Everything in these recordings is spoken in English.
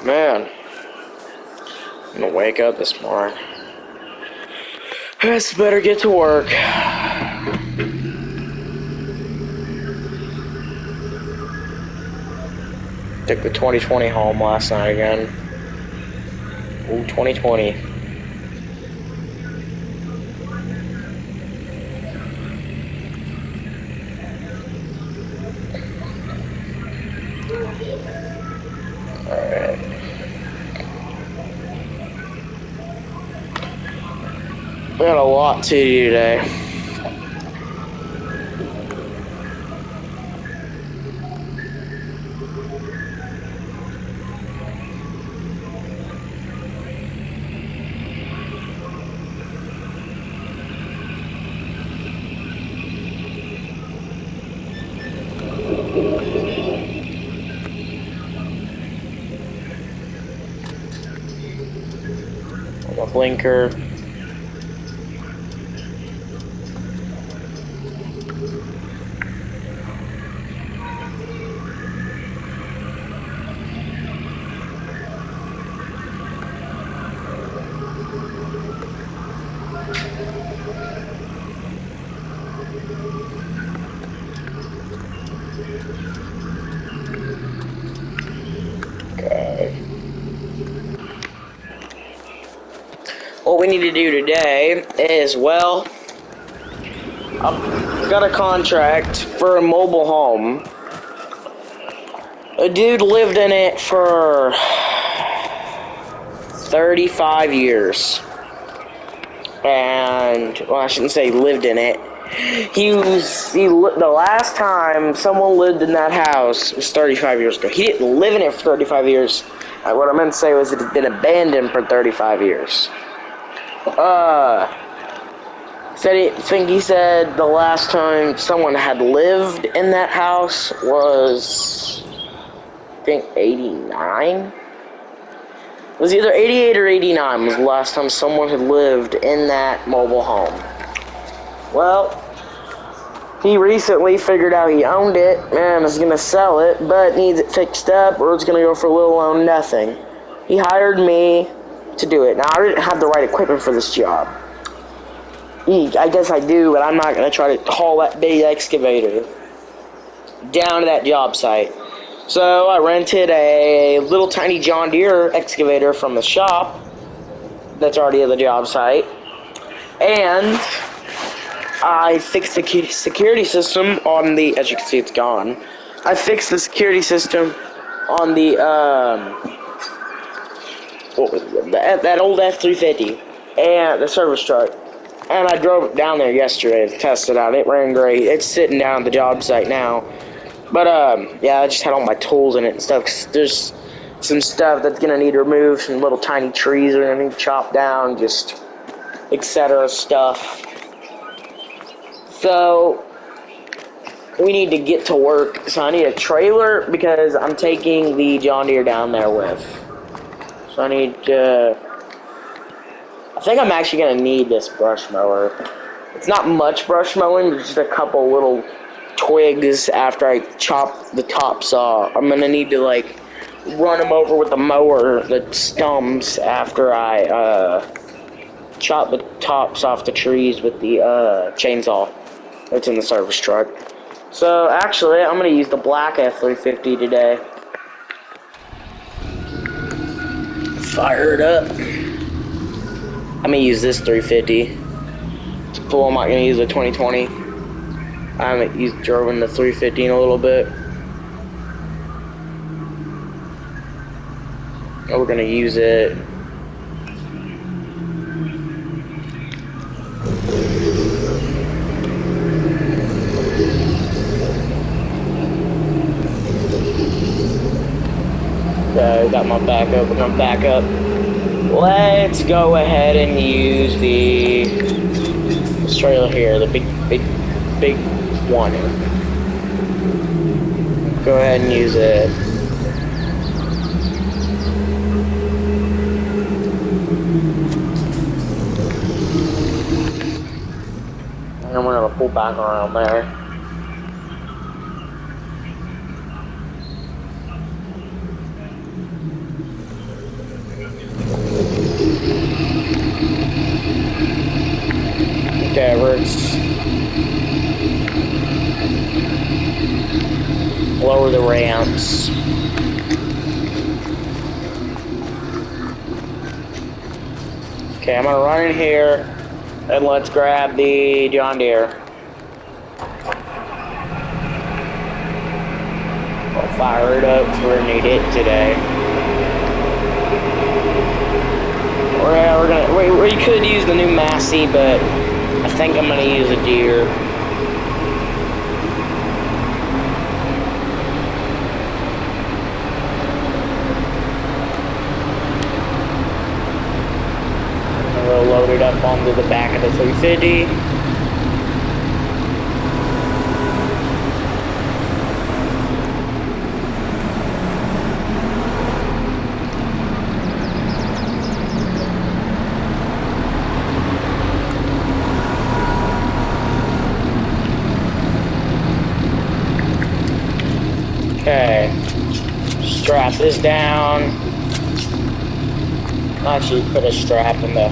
Man, I'm gonna wake up this morning. I just better get to work. Took the 2020 home last night again. Ooh, 2020. Alright. We got a lot to do today. A blinker. Okay. What we need to do today is, well, I've got a contract for a mobile home. A dude lived in it for 35 years. And, well, I shouldn't say lived in it. The last time someone lived in that house was 35 years ago. He didn't live in it for 35 years. What I meant to say was it had been abandoned for 35 years. He said the last time someone had lived in that house was, I think, 89? It was either 88 or 89 was the last time someone had lived in that mobile home. Well, he recently figured out he owned it and is going to sell it, but needs it fixed up or it's going to go for little or nothing. He hired me to do it. Now, I didn't have the right equipment for this job. I guess I do, but I'm not going to try to haul that big excavator down to that job site. So I rented a little tiny John Deere excavator from the shop that's already at the job site, and I fixed the security system on the, as you can see it's gone, I fixed the security system on the, what was it, that old F-350, and the service truck, and I drove it down there yesterday to test it out. It ran great. It's sitting down at the job site now. But, yeah, I just had all my tools in it and stuff, 'cause there's some stuff that's gonna need removed, some little tiny trees are gonna need chopped down, just etc. stuff. So, we need to get to work. So I need a trailer, because I'm taking the John Deere down there with. So I need I think I'm actually gonna need this brush mower. It's not much brush mowing, but just a couple little twigs after I chop the tops off. I'm gonna need to, like, run them over with the mower, the stumps, after I chop the tops off the trees with the chainsaw that's in the service truck. So actually, I'm gonna use the black F-350 today. Fire it up. I'm gonna use this 350. To pull, I'm not gonna use the 2020. I haven't driven the 350 in a little bit. And we're gonna use it. Okay, got my backup. We're gonna back up. Let's go ahead and use this trailer here, the big one. Go ahead and use it. And we're gonna pull back around there. whatever. It's lower the ramps. Okay, I'm gonna run in here and let's grab the John Deere. I'll fire it up because we're gonna need it today. Or yeah, we could use the new Massey, but I think I'm gonna use a Deere. We'll load it up onto the back of the 350. Okay, strap this down. I'll actually put a strap in the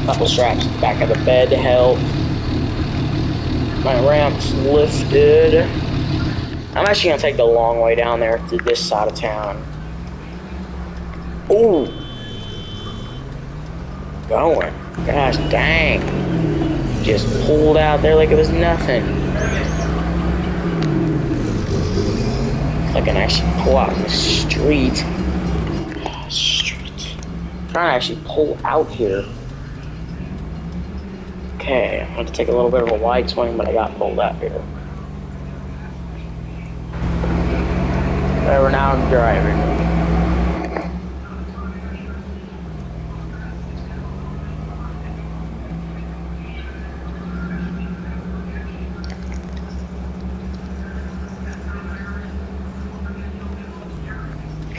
couple straps in the back of the bed to help. My ramp's lifted. I'm actually gonna take the long way down there to this side of town. Ooh, going. Gosh dang. Just pulled out there like it was nothing. I can actually pull out in the street. I'm trying to actually pull out here. Okay, I had to take a little bit of a wide swing, but I got pulled out here. Whatever, now I'm driving.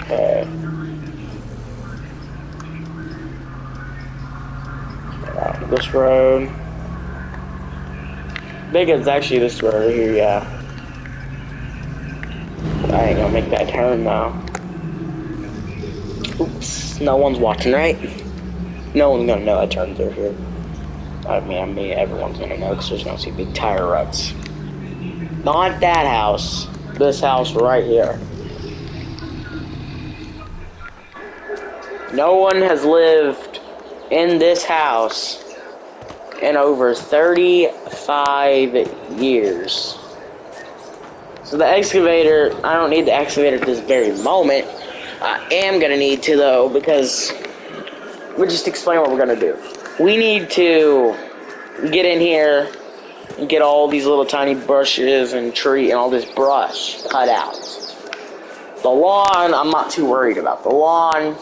Okay. Get out of this road. I think it's actually this road here, yeah. I ain't gonna make that turn now. Oops, no one's watching, right? No one's gonna know I turned through here. I mean, everyone's gonna know because there's gonna see big tire ruts. Not that house. This house right here. No one has lived in this house in over 35 years. So the excavator, I don't need the excavator at this very moment. I am gonna need to though, because we'll just explain what we're gonna do. We need to get in here and get all these little tiny bushes and tree and all this brush cut out. The lawn, I'm not too worried about. The lawn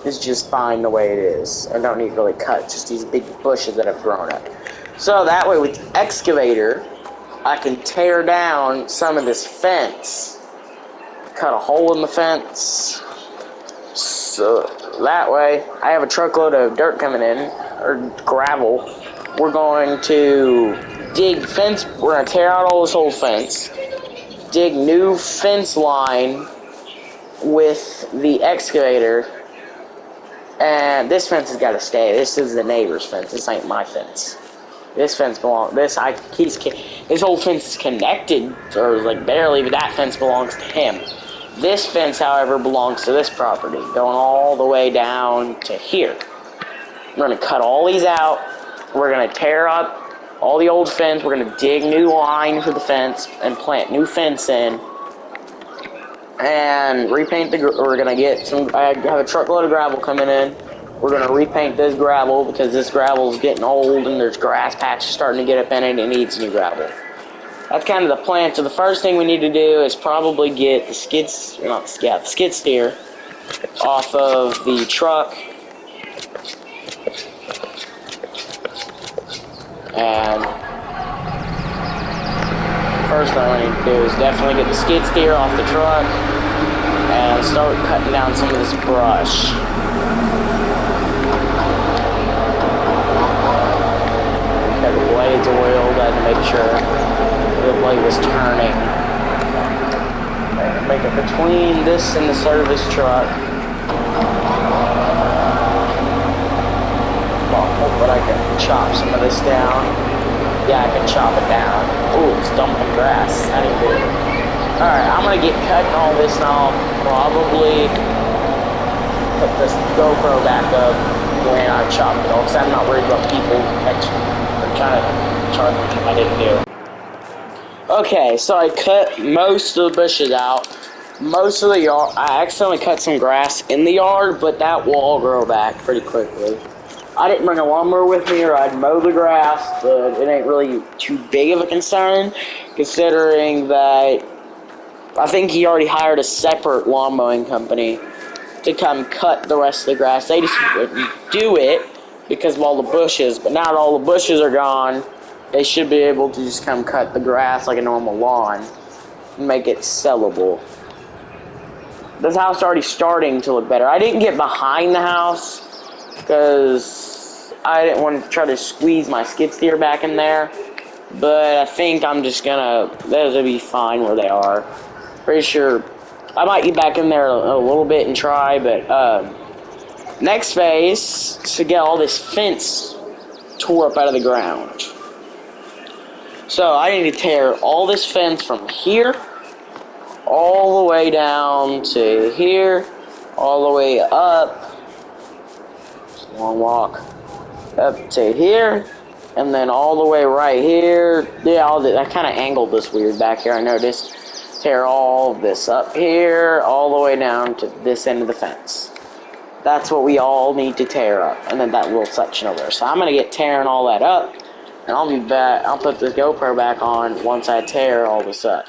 is just fine the way it is. I don't need really cut, just these big bushes that have grown up. So that way with the excavator, I can tear down some of this fence, cut a hole in the fence. So that way, I have a truckload of dirt coming in, or gravel. We're going to dig fence, we're going to tear out all this old fence, dig new fence line with the excavator, and this fence has got to stay. This is the neighbor's fence, this ain't my fence. This fence belongs, this whole fence is connected, or like barely, but that fence belongs to him. This fence, however, belongs to this property, going all the way down to here. We're going to cut all these out. We're going to tear up all the old fence. We're going to dig new line for the fence and plant new fence in. And repaint we're going to get some, I have a truckload of gravel coming in. We're going to repaint this gravel because this gravel is getting old and there's grass patches starting to get up in it and it needs new gravel. That's kind of the plan. So the first thing we need to do is probably get the skid steer off of the truck. And first thing I need to do is definitely get the skid steer off the truck and start cutting down some of this brush. Got the blades oiled, I had to make sure the blade was turning. Make it between this and the service truck. Well, but I can chop some of this down. Yeah, I can chop it down. Ooh, it's dumping grass. That ain't good. Alright, I'm gonna get cutting all this and I'll probably put this GoPro back up when I chop it all, because I'm not worried about people trying to charge me if I didn't do. Okay, so I cut most of the bushes out. Most of the yard, I accidentally cut some grass in the yard, but that will all grow back pretty quickly. I didn't bring a lawnmower with me or I'd mow the grass, but it ain't really too big of a concern, considering that I think he already hired a separate lawn mowing company to come cut the rest of the grass. They just wouldn't do it because of all the bushes, but now that all the bushes are gone, they should be able to just come cut the grass like a normal lawn and make it sellable. This house is already starting to look better. I didn't get behind the house because I didn't want to try to squeeze my skid steer back in there, but I think I'm just gonna, those will be fine where they are. Pretty sure I might get back in there a little bit and try, but next phase is to get all this fence tore up out of the ground. So I need to tear all this fence from here all the way down to here, all the way up. It's a long walk. Up to here, and then all the way right here. Yeah, I kind of angled this weird back here, I noticed. Tear all this up here, all the way down to this end of the fence. That's what we all need to tear up, and then that little section over there. So I'm gonna get tearing all that up, and I'll be back. I'll put the GoPro back on once I tear all this up.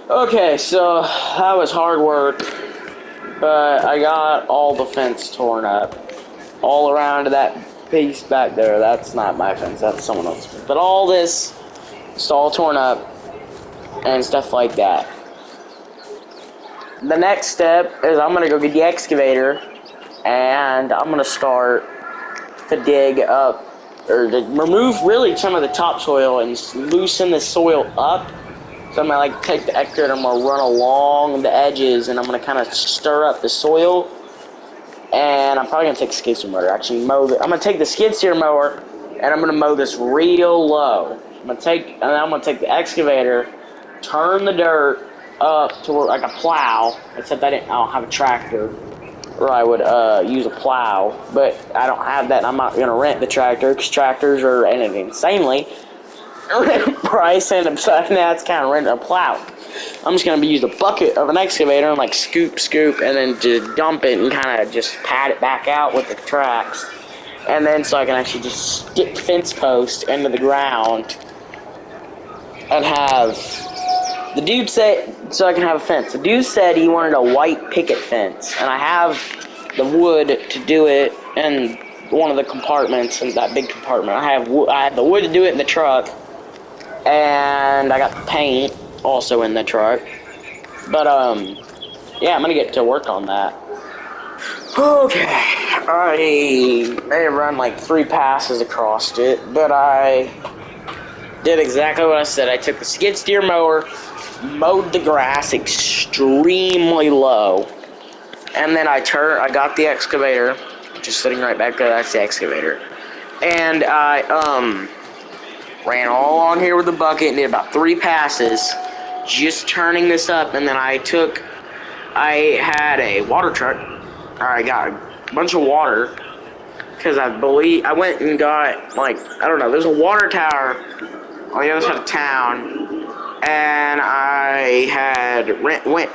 Okay, so that was hard work, but I got all the fence torn up. All around that piece back there. That's not my fence, that's someone else's. But all this, it's all torn up and stuff like that. The next step is I'm gonna go get the excavator and I'm gonna start to dig up, or to remove really some of the topsoil and loosen the soil up. So I'm gonna like take the excavator and I'm gonna run along the edges and I'm gonna kind of stir up the soil. And I'm probably gonna take the skid steer mower. Actually, I'm gonna take the skid steer mower and I'm gonna mow this real low. I'm gonna take the excavator, turn the dirt up to where, like a plow. Except I don't have a tractor, or I would use a plow. But I don't have that. And I'm not gonna rent the tractor because tractors are at an insanely price, and now it's kind of renting a plow. I'm just going to use a bucket of an excavator and like scoop, and then just dump it and kind of just pat it back out with the tracks. And then so I can actually just stick fence posts into the ground and have, the dude said, so I can have a fence. The dude said he wanted a white picket fence, and I have the wood to do it in one of the compartments, in that big compartment. I have the wood to do it in the truck, and I got the paint also in the truck. But yeah, I'm gonna get to work on that. Okay, I may have run like 3 passes across it, but I did exactly what I said. I took the skid steer mower, mowed the grass extremely low, and then I got the excavator, just sitting right back there. That's the excavator, and I ran all along here with the bucket and did about 3 passes, just turning this up. And then I had a water truck, or I got a bunch of water, because I went and got, like, I don't know, there's a water tower on the other side of town, and I went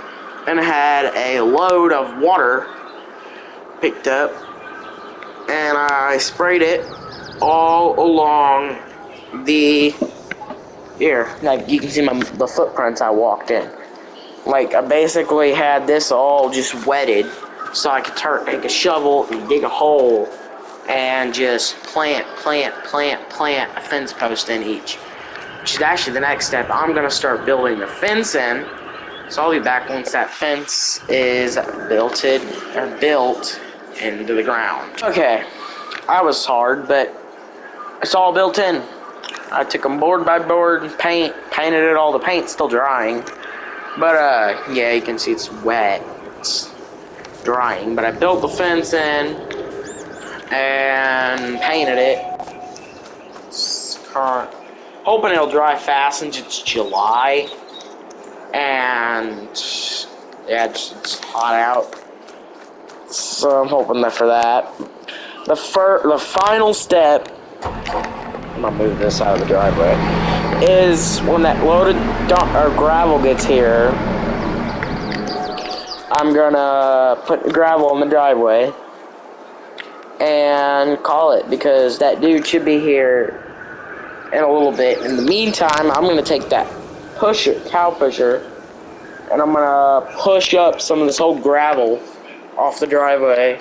and had a load of water picked up, and I sprayed it all along here, like you can see the footprints I walked in. Like I basically had this all just wetted, so I could take a shovel and dig a hole and just plant a fence post in each. Which is actually the next step. I'm gonna start building the fence in. So I'll be back once that fence is built into the ground. Okay, that was hard, but it's all built in. I took them board by board, painted it all. The paint's still drying, but yeah, you can see it's wet. It's drying, but I built the fence in. and painted it. Hoping it'll dry fast since it's July, and yeah, it's hot out. So I'm hoping for that. The final step, I'm gonna move this out of the driveway, is when that loaded gravel gets here, I'm gonna put the gravel in the driveway and call it, because that dude should be here in a little bit. In the meantime, I'm gonna take that cow pusher, and I'm gonna push up some of this old gravel off the driveway,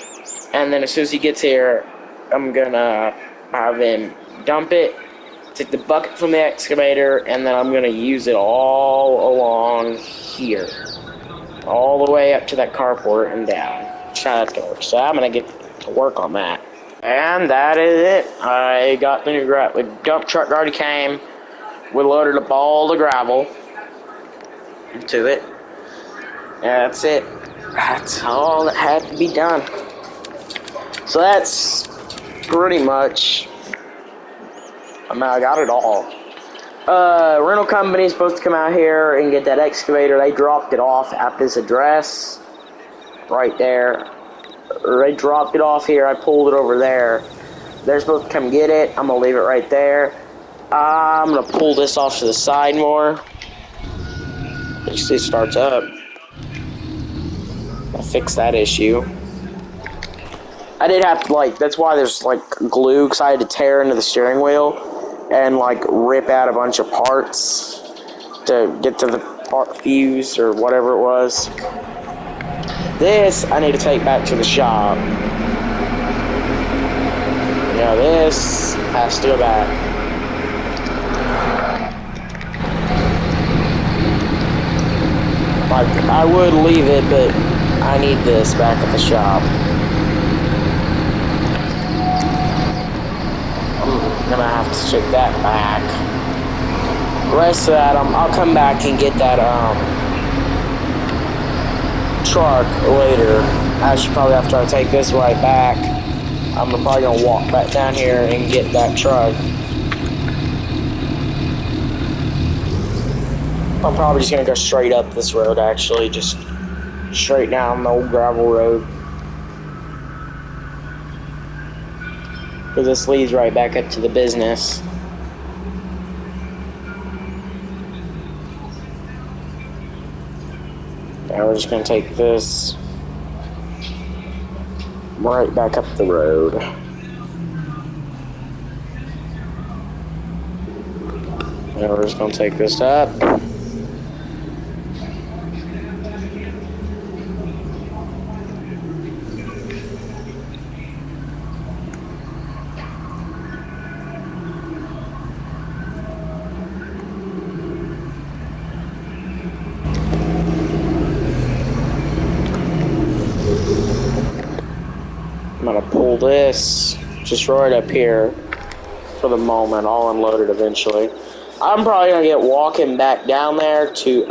and then as soon as he gets here, I'm gonna have him dump it, take the bucket from the excavator, and then I'm gonna use it all along here, all the way up to that carport and down. That's gonna work. So I'm gonna get to work on that. And that is it. I got the new gravel. The dump truck already came. We loaded up all the gravel into it. And that's it. That's all that had to be done. So that's pretty much, I mean, I got it all. Rental company is supposed to come out here and get that excavator. They dropped it off at this address right there. They dropped it off here. I pulled it over there. They're supposed to come get it. I'm going to leave it right there. I'm going to pull this off to the side more. You see it starts up. I'll fix that issue. I did have to, that's why there's, glue, because I had to tear into the steering wheel and, rip out a bunch of parts to get to the part fuse or whatever it was. This, I need to take back to the shop. Yeah, this has to go back. I would leave it, but I need this back at the shop. I'm gonna have to take that back. The rest of that, I'll come back and get that truck later. I should probably have to take this right back. I'm probably gonna walk back down here and get that truck. I'm probably just gonna go straight up this road, actually, just straight down the old gravel road. Because this leads right back up to the business. Now we're just gonna take this right back up the road. Now we're just gonna take this up. I'm gonna pull this just right up here for the moment. I'll unload it eventually. I'm probably gonna get walking back down there to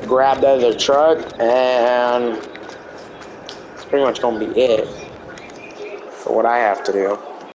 grab the other truck, and it's pretty much gonna be it for what I have to do.